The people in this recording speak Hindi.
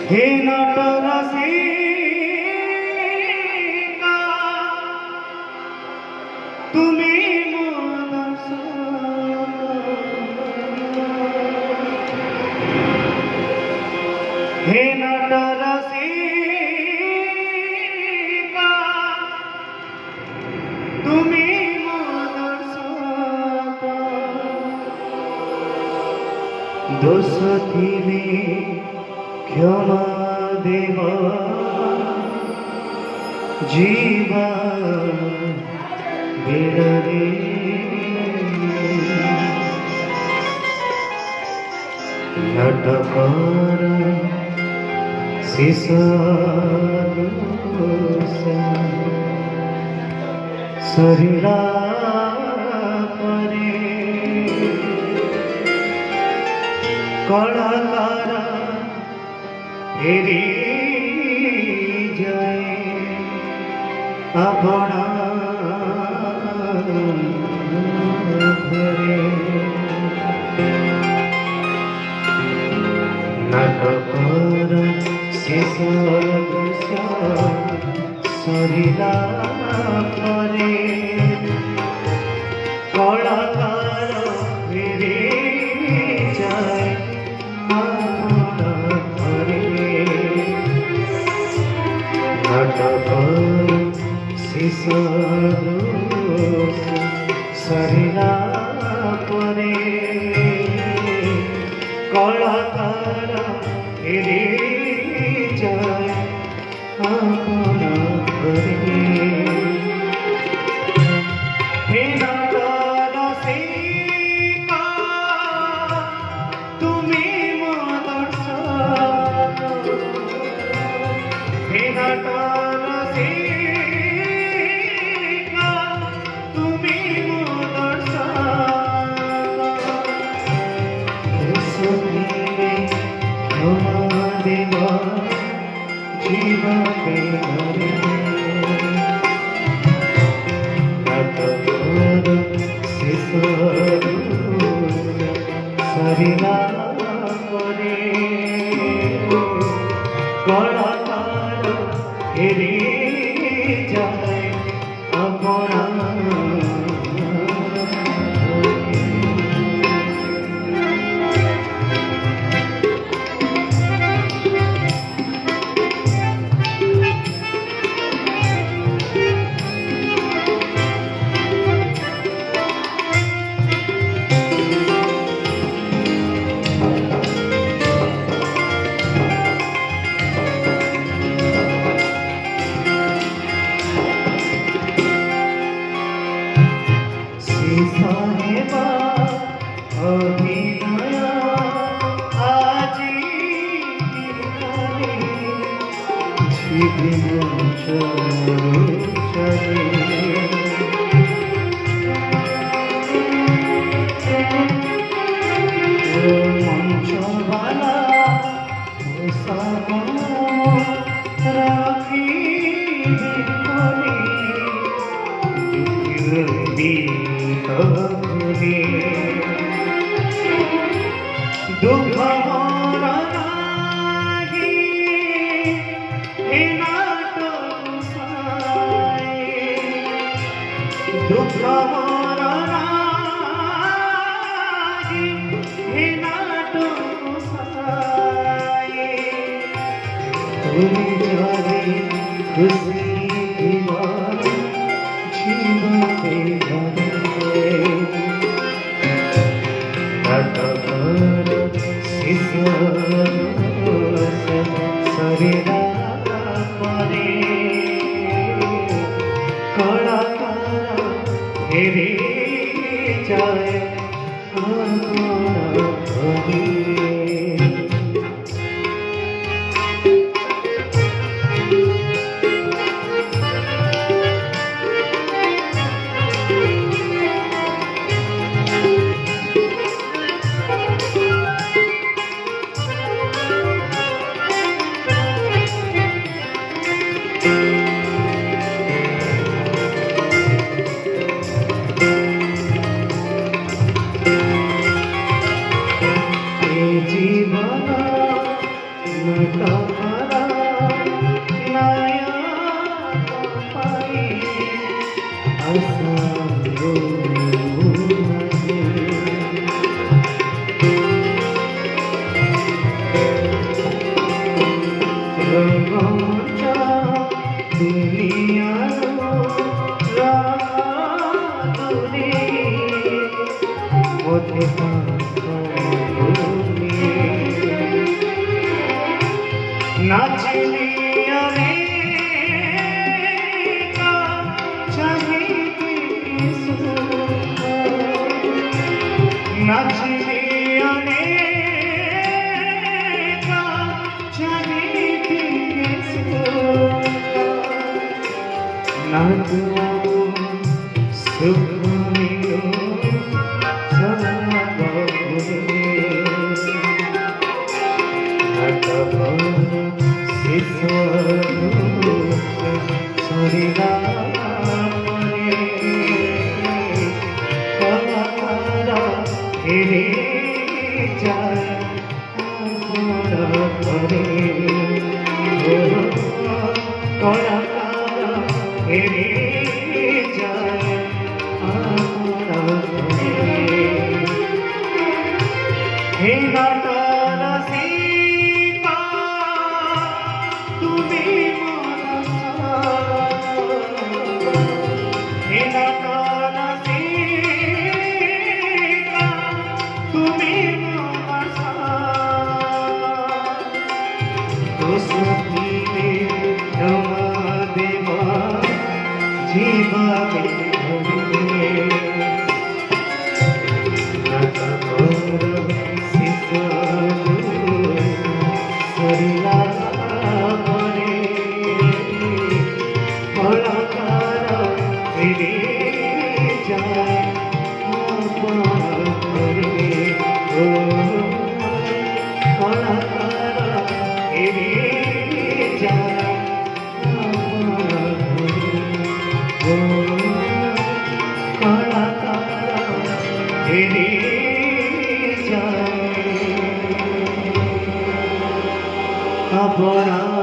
हे नटरसिका तुमी मनस हे नटरसिका तुमी मनस दोष थिले क्षमा देव जीवा बेड़े नटकर शिशु शरीरा परे कलाकार फेरी जाए अपना घरे नाटकर शेष सरिला परे कलाकार फेरी जाए शिशु सरिला परे कलाकार फेरी जाए अपना घरे हे नटरसिका तुमी मनस हे नटरसिका तुमी मनस सुनिले क्षमा देव जीवा बेड़े नटकर शिशु शरीरा परे कलाकार फेरी जाए अपना दुख दुख खुशी शिशु शरीरा परे कलाकार फेरी जाए अपना घरे तारा नया पाई असंगो रंगोटा दुनिया राधुरी ओथे नाचलिया रे का नाचलिया रे का नाचुआ सुख मिलो हे नाटारा सीता तुम्हें माना हे नाटारा सीता तुम्हें माना तो सभी में रमा देवा जीवा अपना